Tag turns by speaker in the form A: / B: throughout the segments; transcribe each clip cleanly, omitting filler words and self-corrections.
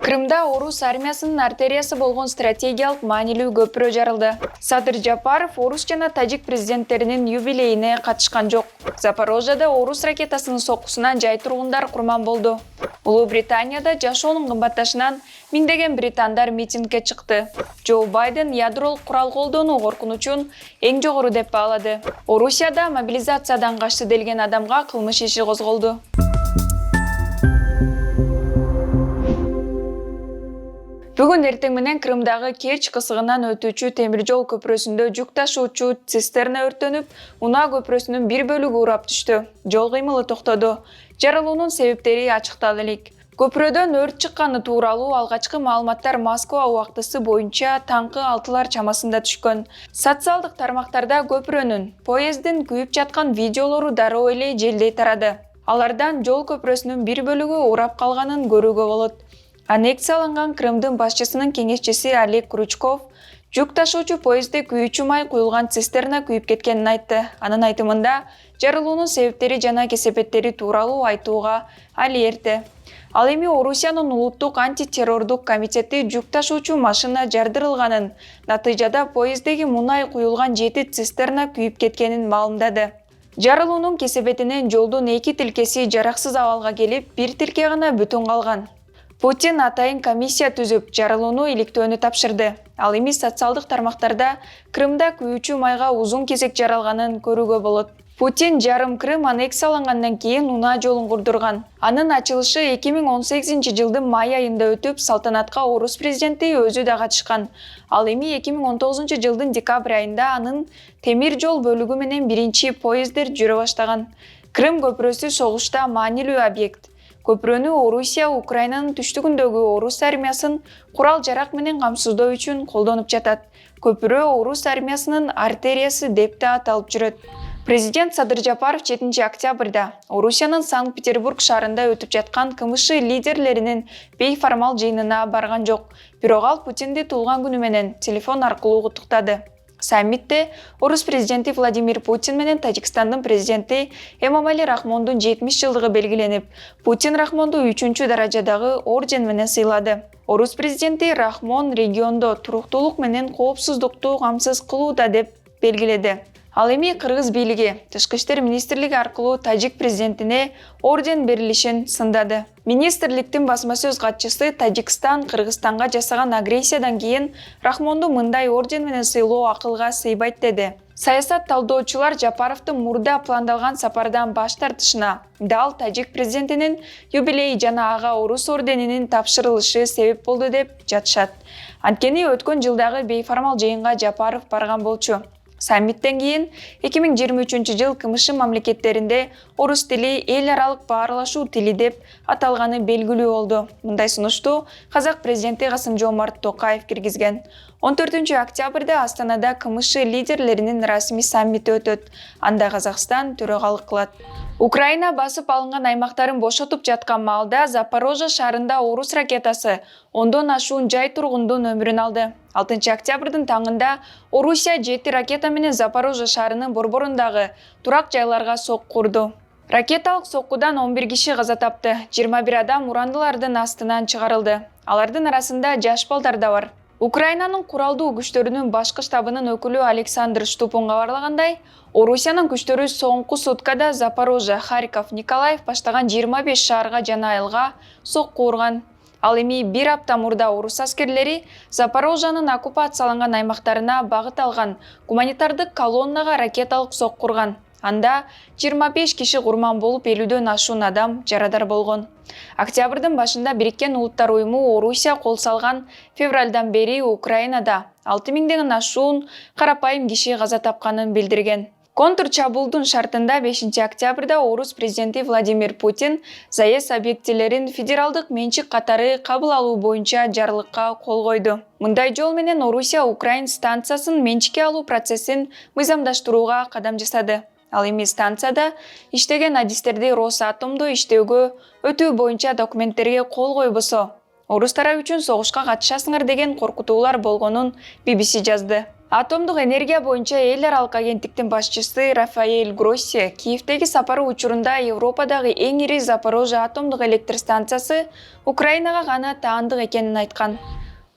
A: Крымда орус армиясынын артериясы болгон стратегиялык маанилүү көпүрө жарылды. Садыр Жапаров орус жана тажик президенттеринин юбилейине катышкан жок. Запорожьеда орус ракетасынын соккусунан жай тургундар курман болду. Улуу Британияда жашоонун кымбатташынан миңдеген британдар митингге чыкты. Джо Байден ядролук курал колдонуу коркунучун эң жогору деп баалады. Орусияда мобилизациядан качты делген адамга кылмыш иши козголду. Бүгүн эртең менен Крымдагы Керчь кысыгынан өтүүчү темир жол көпүрөсүндө жүк ташуучу цистерна өрттөнүп, Унаа көпүрөсүнүн бир бөлүгү урап түштү. Жол кыймылы токтоду. Жарылуунун себептери ачыкталды элек. Көпүрөдөн өрт чыкканы тууралуу алгачкы маалыматтар Москва убактысы боюнча таңкы 6 чамасында түшкөн. Социалдык тармактарда көпүрөнүн, поезддин күйүп жаткан видеолору дароо эле желдей тарады. Алардан жол көпүрөсүнүн бир бөлүгү урап калганын көрүүгө болот. Аннексияланган Крымдын башчысынын кеңешчиси Олег Крючков жүк ташуучу поездде күйүүчү май куюлган цистерна күйүп кеткенин айтты. Анын айтымында жарылуунун себептери жана кесепеттери тууралуу айтууга али эрте. Ал эми Орусиянын улуттук антитеррордук комитети жүк ташуучу машина жардырылганын, натыйжада поезддеги мунай куюлган 7 цистерна күйүп кеткенин маалымдады. Жарылуунун кесепетинен жолдун 2 тилкеси жараксыз абалга келип, бир тилке гана бүтүн калган. Путин атайын комиссия түзүп, жарылууну иликтөөнү тапшырды. Ал эми социалдык тармактарда Крымда күйүүчү майга узун кезек жаралганын көрүүгө болот. Путин жарым Крым аннексиялангандан кийин Унаа жолун курдурган. Анын ачылышы 2018-жылдын май айында өтүп, салтанатка орус президенти өзү да катышкан. Ал эми 2019-жылдын декабрь айында анын темир жол бөлүгү менен биринчи поезддер жүрө баштаган. Крым көпүрөсү согушта маанилүү объект. Көпүрөнү Орусия Украинанын түштүгүндөгү орус армиясын курал-жарак менен камсыздоо үчүн колдонуп жатат. Көпүрө орус армиясынын артериясы деп да аталып жүрөт. Президент Садыр Жапаров 7 октябрда Орусиянын Санкт-Петербург шаарында өтүп жаткан КМШ лидерлеринин бейформал жыйынына барган жок. Бирок ал Путинди туулган күнү менен телефон аркылуу куттуктады. Саммитте орус президенти Владимир Путин менен Тажикстандын президенти Эмомали Рахмондун 70-жылдыгы белгиленип, Путин Рахмонду 3-чү даражадагы орден менен сыйлады. Орус президенти Рахмон региондо туруктуулук менен коопсуздукту камсыз кылууда деп белгиледи. Ал эми Кыргыз бийлиги Тышкы иштер министрлиги аркылуу тажик президентине орден берилишин сындады. Министрликтин басма сөз катчысы Тажикстан Кыргызстанга жасаган агрессиядан кийин Рахмонду мындай орден менен сыйлоо акылга сыйбайт деди. Саясат талдоочулар Жапаровдун мурда пландалган сапардан баш тартышына дал тажик президентинин юбилейи жана ага орус орденинин тапшырылышы себеп болду деп жатышат. Анткени өткөн жылдагы бейформал жыйынга Жапаров барган болчу. Саммиттен кийин 2023-жыл КМШ мамлекеттеринде орус тили эл аралык баарлашуу тили деп аталганы белгилүү болду. Мындай сунушту Казак президенти Касым-Жомарт Токаев киргизген. 14 октябрда Астанада КМШ лидерлеринин расмий саммити өтөт. Анда Казакстан төрагалык кылат. Украина басып алынган аймактарын бошотуп жаткан маалда Запорожье шаарында орус ракетасы 10дон ашуун жай тургундун өмүрүн алды. 6 октябрдын таңында Орусия 7 ракета менен Запорожье шаарынын борборундагы турак жайларга сокку урду. Ракеталык соккудан 11 киши каза тапты. 21 адам урандылардын астынан чыгарылды. Алардын арасында жаш балдар да бар. Украинанын куралдуу күчтөрүнүн башкы штабынын өкүлү Александр Штупун кабарлагандай, Орусиянын күчтөрү соңку суткада Запорожье, Харьков, Николаев баштаган 25 шаарга жана айылга сокку урган. Ал эми бир апта мурда орус аскерлери Запорожьенын оккупацияланган аймактарына багыт алган гуманитардык колоннага ракеталык сокку урган. Анда 25 киши курман болуп, 50дөн ашуун адам жарадар болгон. Октябрдын башында Бириккен Улуттар уюму Орусия кол салган февралдан бери Украинада 6000ден ашуун карапайым киши каза тапканын билдирген. Контур чабуулдун шартында 5 октябрда орус президенти Владимир Путин ЗАЭС объектилерин федералдык менчик катары кабыл алуу боюнча жарлыкка кол койду. Мындай жол менен Орусия Украин станциясын менчикке алуу процессин мыйзамдаштырууга кадам жасады. Ал эми станцияда иштеген адистерди Росатомдо иштөөгө өтүү боюнча документтерге кол койбосо, орус тарап үчүн согушка катышасыңар деген коркутуулар болгонун BBC жазды. Атомдук энергия боюнча эл аралык агенттиктин башчысы Рафаэль Гросси Киевдеги сапары учурунда Европадагы эң ири Запорожье атомдук электр станциясы Украинага гана таандык экенин айткан.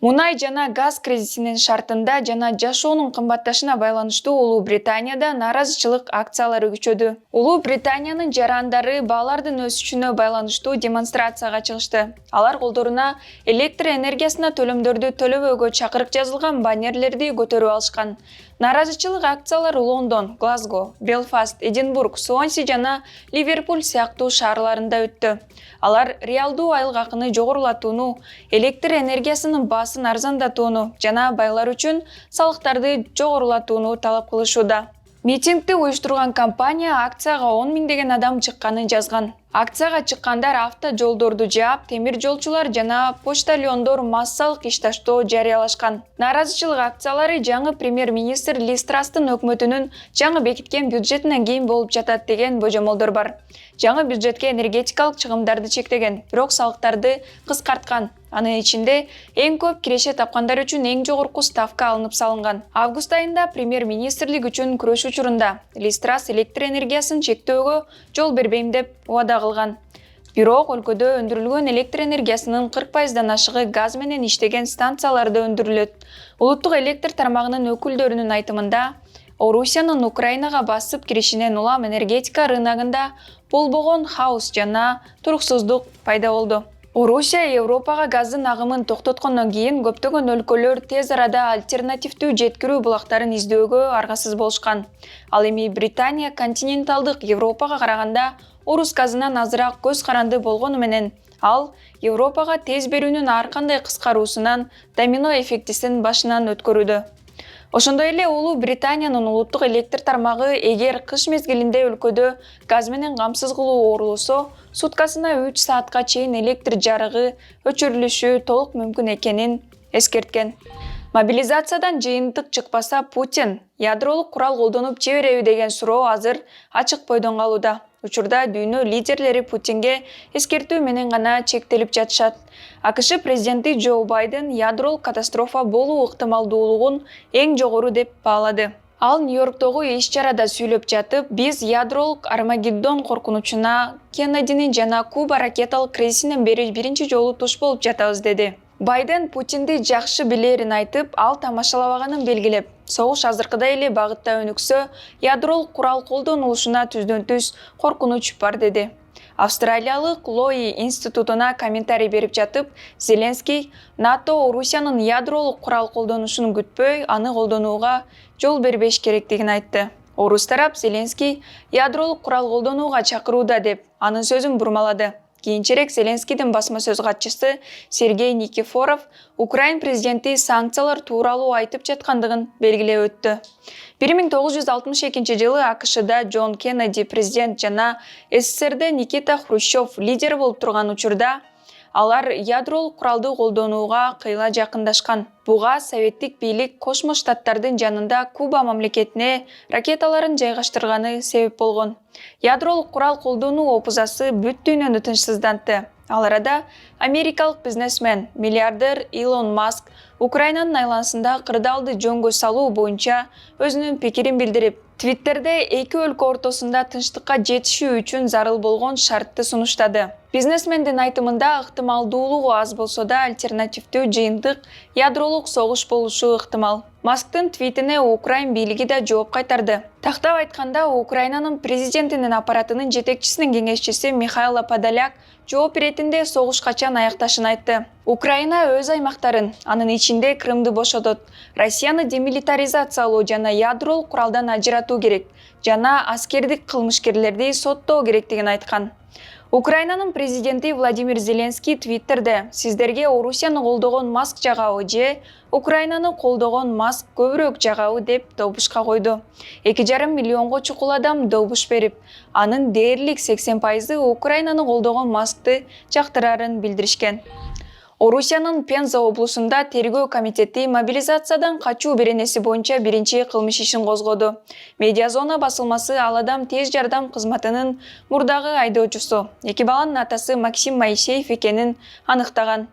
A: Мунай жана газ кризисинин шартында жана жашоонун кымбатташына байланыштуу Улуу Британияда нааразычылык акциялары күчөдү. Улуу Британиянын жарандары баалардын өсүшүнө байланыштуу демонстрацияга чыгышты. Алар колдоруна электр энергиясына төлөмдөрдү төлөбөөгө чакырык жазылган баннерлерди көтөрүп алышкан. Нааразычылык акциялары Лондон, Глазго, Белфаст, Эдинбург, Суонси жана Ливерпуль сыяктуу шаарларында өттү. Алар реалдуу айлык акыны жогорулатууну, электр энергиясынын баасын арзандатууну жана байлар үчүн салыктарды жогорулатууну талап кылышууда. Митингди уюштурган компания акцияга 10 миңдеген адам чыкканын жазган. Акцияга чыккандар авто жолдорду жаап, темир жолчулар жана почтальондор массалык ишташтоо жарыялашкан. Нааразычылык акциялары жаңы премьер-министр Лиз Трастын өкмөтүнүн жаңы бекиткен бюджетинен кийин болуп жатат деген божомолдор бар. Жаңы бюджетке энергетикалык чыгымдарды чектеген, бирок салыктарды кыскарткан. Анын ичинде эң көп киреше тапкандар үчүн эң жогорку ставка алынып салынган. Август айында премьер-министрлик үчүн күрөш учурунда Лиз Трасс электр энергиясын чектөөгө жол бербейм деп убада кылган. Бирок өлкөдө өндүрүлгөн электр энергиясынын 40%дан ашыгы газ менен иштеген станцияларда өндүрүлөт. Улуттук электр тармагынын өкүлдөрүнүн айтымында, Орусиянын Украинага басып киришинен улам энергетика рыногунда болбогон хаос жана туруксуздук пайда болду. Орусия Европага газдын агымын токтоткондон кийин көптөгөн өлкөлөр тез арада альтернативдүү жеткирүү булактарын издөөгө аргасыз болушкан. Ал эми Британия континенталдык Европага караганда орус газынан азыраак көз каранды болгону менен ал Европага тез берүүнүн ар кандай кыскаруусунан домино эффектисин башынан өткөрүүдө. Ошондой эле Улуу Британиянын улуттук электр тармагы эгер кыш мезгилинде өлкөдө газ менен камсыз кылуу оорулосо, суткасына 3 саатка чейин электр жарыгы өчүрүлүшү толук мүмкүн экенин эскерткен. Мобилизациядан жыйынтык чыкпаса, Путин ядролук курал колдонуп жибереби деген суроо азыр ачык бойдон калууда. Учурда дүйнө лидерлери Путинге эскертүү менен гана чектелип жатышат. АКШ президенти Джо Байден ядролук катастрофа болуу ыктымалдуулугун эң жогору деп баалады. Ал Нью-Йорктогу иш-чарада сүйлөп жатып, биз ядролук Армагеддон коркунучуна Кеннединин жана Куба ракеталык кризисинен бери биринчи жолу туш болуп жатабыз деди. Байден Путинди жакшы билерин айтып, ал тамашалабаганын белгилеп, согуш азыркыдай эле багытта өнүксө, ядролук курал колдонулушуна түздөн-түз коркунуч бар деди. Австралиялык Лои институтуна комментарий берип жатып, Зеленский НАТО Орусиянын ядролук курал колдонушун күтпөй, аны колдонууга жол бербеш керектигин айтты. Орус тарап Зеленский ядролук курал колдонууга чакырууда деп анын сөзүн бурмалады. Кийинчерээк Зеленскийдин басма сөз катчысы Сергей Никифоров Украин президенти санкциялар тууралуу айтып жаткандыгын белгилеп өттү. 1962 жылы АКШда Джон Кеннеди президент жана СССРде Никита Хрущев лидер болуп турган учурда алар ядролук куралды колдонууга кыйла жакындашкан. Буга советтик бийлик Кошмо Штаттардын жанында Куба мамлекетине ракеталарын жайгаштырганы себеп болгон. Ядролук курал колдонуу опузасы бүт дүйнөнү тынчсыздантты. Ал арада америкалык бизнесмен, миллиардер Илон Маск Украинанын айланасында кырдаалды жөнгө салуу боюнча өзүнүн пикирин билдирип, Твиттерде эки өлкө ортосунда тынчтыкка жетишүү үчүн зарыл болгон шартты сунуштады. Бизнесмендин айтымында ыктымалдуулугу аз болсо да альтернативдүү жыйынтык ядролук согуш болушу ыктымал. Масктын твитине Украин бийлиги да жооп кайтарды. Тактап айтканда, Украинанын президентинин аппаратынын жетекчисинин кеңешчиси Михайло Подоляк жооп беретинде согуш качан аякташын айтты. Украина өз аймактарын, анын ичинде Крымды бошотот, Россияны демилитаризациялоо жана ядролук куралдан ажыратуу керек, жана аскердик кылмышкерлерди соттоо керектигин айткан. Украинанын президенти Владимир Зеленский Твиттерде сиздерге Орусияны колдогон Маск жагабы же Украинаны колдогон Маск көбүрөөк жагабы деп добушка койду. 2,5 миллионго чукул адам добуш берип, анын дээрлик 80% Украинаны колдогон Маскты жактырарын билдиришкен. Орусиянын Пенза облусунда тергөө комитети мобилизациядан качуу беренеси боюнча биринчи кылмыш ишин козгоду. Медиазона басылмасы ал адам тез жардам кызматынын мурдагы айдоочусу, эки баланын атасы Максим Моисеев экенин аныктаган.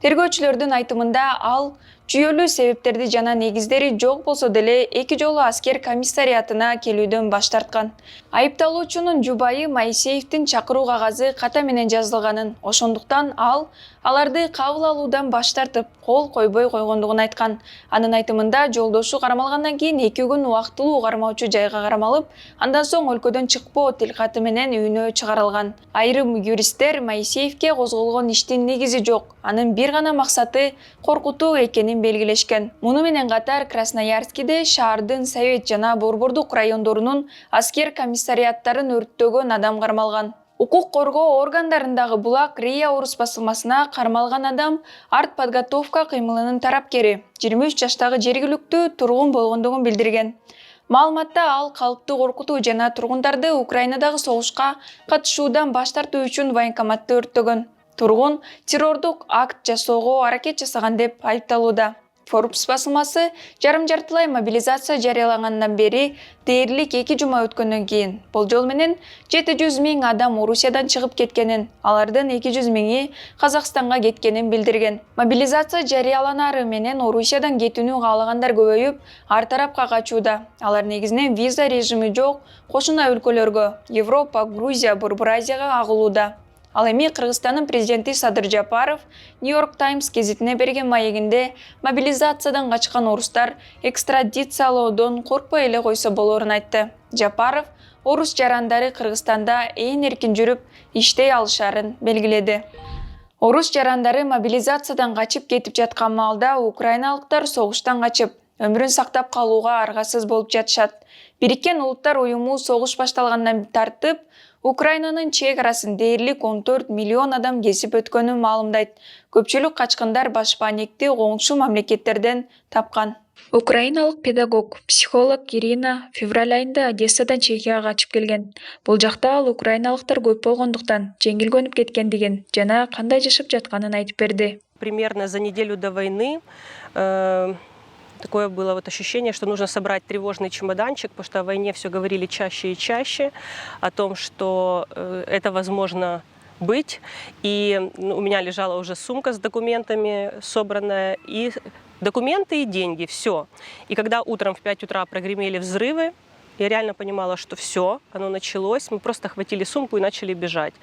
A: Тергөөчүлөрдүн айтымында ал жүйөлүү себептерди жана негиздери жок болсо деле эки жолу аскер комиссариатына келүүдөн баш тарткан. Айыпталуучунун жубайы Моисеевдин чакыруу кагазы ката менен жазылганын, ошондуктан ал аларды кабыл алуудан баш тартып, кол койбой койгондугун айткан. Анын айтымында жолдошу кармалгандан кийин 2 күн убактылуу кармоочу жайга кармалып, андан соң өлкөдөн чыкпоо тилкаты менен үйүнө чыгарылган. Айрым юристтер Моисеевке козголгон иштин негизи жок, анын бир гана максаты коркутуу экенин белгилешкен. Муну менен катар Красноярскиде шаардын Совет жана Борбордук райондорунун аскер комиссариаттарын өрттөгөн адам кармалган. Укук коргоо органдарындагы булак РИА орус басылмасына кармалган адам артподготовка кыймылынын тарапкери, 23 жаштагы жергиликтүү тургун болгондугун билдирген. Маалыматта ал калкты коркутуу жана тургундарды Украинадагы согушка катышуудан баш тартуу үчүн военкоматты өрттөгөн. Тургун террордук акт жасоого аракет жасаган деп айыпталууда. Forbes басылмасы жарым-жартылай мобилизация жарыялагандан бери дээрлик 2 жума өткөндөн кийин болжол менен 700 000 адам Орусиядан чыгып кеткенин, алардын 200 000 Казакстанга кеткенин билдирген. Мобилизация жарыяланары менен Орусиядан кетүүнү каалагандар көбөйүп, ар тарапка качууда. Алар негизинен виза режими жок кошуна өлкөлөргө, Европа, Грузия, Борбор Азияга агылууда. Ал эми Кыргызстандын президенти Садыр Жапаров New York Times гезитине берген маегинде мобилизациядан качкан орустар экстрадициялоодон коркпой эле койсо болорун айтты. Жапаров орус жарандары Кыргызстанда ээн эркин жүрүп, иштей алышарын белгиледи. Орус жарандары мобилизациядан качып кетип жаткан маалда украиналыктар согуштан качып, өмүрүн сактап калууга аргасыз болуп жатышат. Бириккен Улуттар уюму согуш башталгандан тартып, Украинанын чек арасын дээрлик 14 миллион адам кесип өткөнүн маалымдайт. Көпчүлүк качкындар башпаанекти коңшу мамлекеттерден тапкан. Украиналык педагог, психолог Ирина февраль айында Одессадан Чехияга качып келген. Бул жакта ал украиналыктар көп болгондуктан жеңил көнүп кеткендигин жана кандай жашап жатканын айтып берди.
B: Примерно за неделю до войны такое было вот ощущение, что нужно собрать тревожный чемоданчик, потому что о войне все говорили чаще и чаще, о том, что это возможно быть. И у меня лежала уже сумка с документами собранная, и документы и деньги, все. И когда утром в 5 утра прогремели взрывы, я реально понимала, что все, оно началось. Мы просто хватили сумку и начали бежать.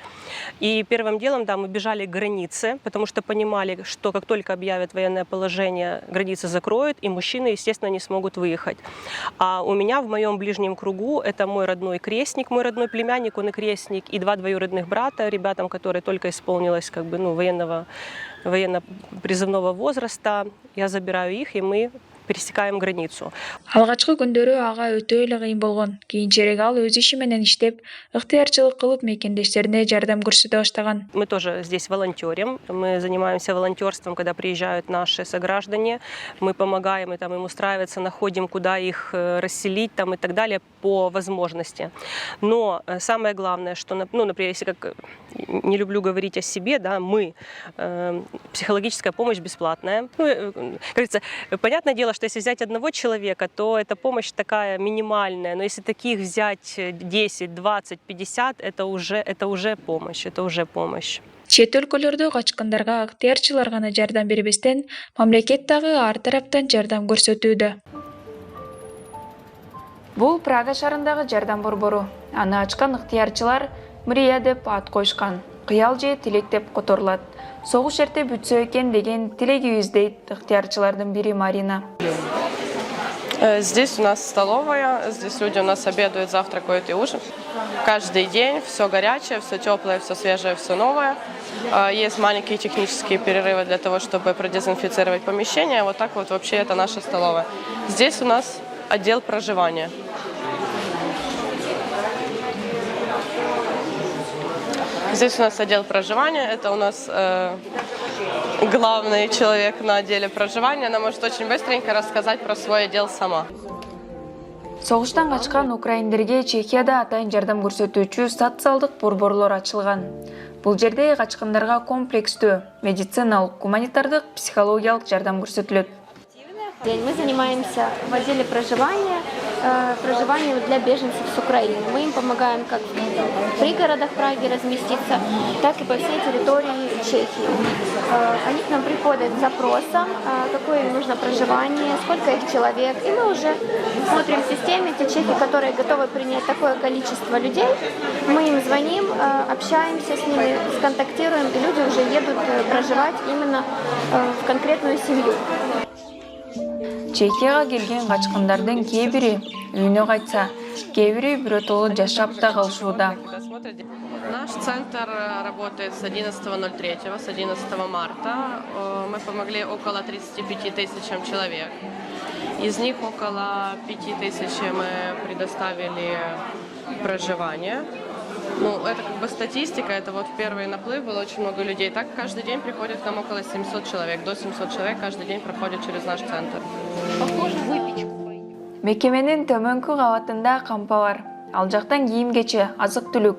B: И первым делом, да, мы бежали к границе, потому что понимали, что как только объявят военное положение, границы закроют, и мужчины, естественно, не смогут выехать. А у меня в моем ближнем кругу это мой родной крестник, мой родной племянник, он и крестник, и 2 двоюродных брата, ребятам, которые только исполнилось военно-призывного возраста. Я забираю их, и мы пересекаем границу.
A: Алгачкы күндөрү ага өтө эле кыйын болгон. Кийинчерээк ал өз иши менен иштеп, ыктыярчылык кылып мекендештерине жардам көрсөтө баштаган.
B: Мы тоже здесь волонтерим. Мы занимаемся волонтерством, когда приезжают наши сограждане. Мы помогаем им устраиваться, находим, куда их расселить и так далее по возможности. Но самое главное, что, например, если как не люблю говорить о себе, да, мы психологическая помощь бесплатная. Кажется, понятное дело, что если взять одного человека, то эта помощь такая минимальная, но если таких взять 10, 20, 50, это уже помощь.
A: Чет өлкөлөрдө качкандарга ыктыярчылар гана жардам бербестен, мамлекет дагы ар тараптан жардам көрсөтүүдө. Бул Прага шаарындагы жардам борбору. Аны ачкан ыктыярчылар Мрия деп ат койшкан. Кыял же тилек деп которулат. Согуш эрте бүтсө экен деген тилегибиз дейт ыктыярчылардын бири Марина.
C: Здесь у нас столовая, здесь люди у нас обедают, завтракают и ужинают. Каждый день все горячее, все теплое, все свежее, все новое. Есть маленькие технические перерывы для того, чтобы продезинфицировать помещение. Вот так вот вообще это наша столовая. Здесь у нас отдел проживания. Здесь у нас отдел проживания, это у нас главный человек на отделе проживания. Она может очень быстренько рассказать про свой отдел сама.
A: Согуштан качкан украиндерге Чехияда атайын жардам көрсөтүүчү социалдык борборлор ачылган. Бул жерде качкандарга комплекстүү медициналык, гуманитардык, психологиялык жардам көрсөтүлөт.
D: Мы занимаемся в отделе проживания проживания для беженцев с Украины. Мы им помогаем как в пригородах Праги разместиться, так и по всей территории Чехии. Они к нам приходят с запросом, какое им нужно проживание, сколько их человек. И мы уже смотрим в системе, те чехи, которые готовы принять такое количество людей, мы им звоним, общаемся с ними, сконтактируем, и люди уже едут проживать именно в конкретную семью.
A: Чехияга келген качкындардын кээ бири үйүнө кайтса, кээ бири биротоло жашап да калышууда.
C: Наш центр работает с 11.03, с 11 марта. Мы помогли около 35 тысячам человек. Из них около 5 тысяч мы предоставили проживание. Ну, это как бы статистика, это вот в первый наплыв было очень много людей. Так каждый день приходит к нам около 700 человек. До 700 человек каждый день проходит через наш центр.
D: Похоже, выпечку.
A: Мекеменин төмөнкү кабатында кампа бар. Ал жактан кийим-кече, азык-түлүк,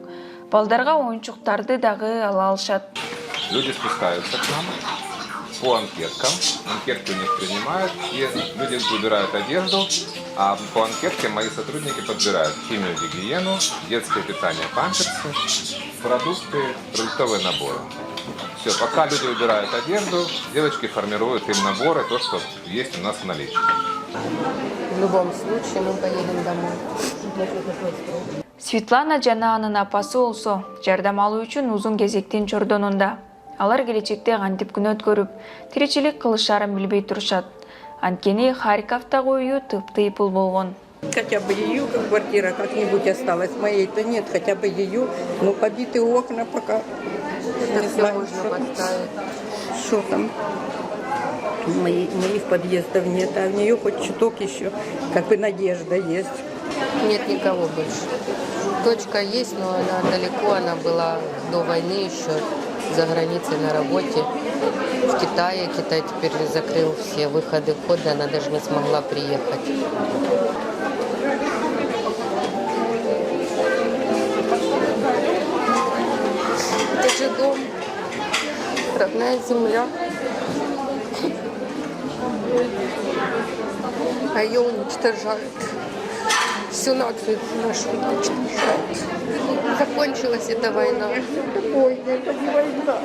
A: балдарга оюнчуктарды дагы ала алышат.
E: Люди спускаются к нам по анкеткам. Анкетки у них принимают, и люди выбирают одежду, а по анкетке мои сотрудники подбирают химию, гигиену, детское питание, памперсы, продукты, продуктовые наборы. Все, пока люди выбирают одежду, девочки формируют им наборы, то, что есть у нас в наличии.
F: В любом случае мы поедем домой.
A: Светлана жана анын апасы болсо жардам алуу үчүн узун кезектин чордонунда. Алар келечекте кантип күн өткөрүп, тиричилик кылышарын билбей турушат. Анткени Харьковдагы уyu тыйпыл болгон.
G: Хотя бы ее квартира как-нибудь осталась, моей-то нет, хотя бы ее, но побиты окна пока.
F: Это все можно поставить.
G: Что там? Моих подъездов нет, а в нее хоть чуток еще, как бы надежда есть.
F: Нет никого больше. Дочка есть, но она далеко, она была до войны еще за границей на работе. В Китае. Китай теперь закрыл все выходы, входы, она даже не смогла приехать. Это же дом, родная земля. А ее уничтожают. Всю нацию нашу уничтожают. Закончилась эта война. Ой, это не война.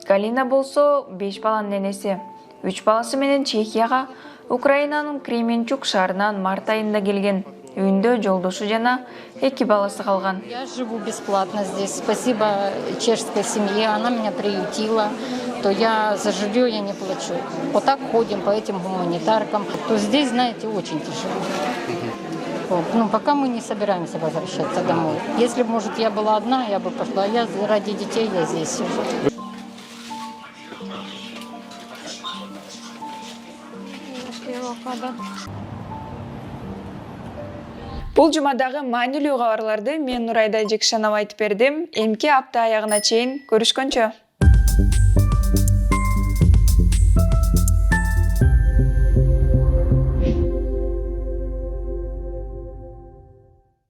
A: Галина болсо 5 баланын энеси. 3 баласы менен Чехияга Украинанын Кременчук шаарынан март айында келген. Үйүндө жолдошу жана 2 баласы калган.
H: Я живу бесплатно здесь. Спасибо чешской семье, она меня приютила. То я за жилье я не плачу. Вот так ходим по этим гуманитаркам. То здесь, знаете, очень тяжело. Вот. Ну, пока мы не собираемся возвращаться домой. Если бы, может, я была одна, я бы пошла. Я ради детей я здесь сижу.
A: Бул жумадагы маанилүү кабарларды мен Нурайда Жекшанова айтып бердим. Эмки апта аягына чейин көрүшкөнчө.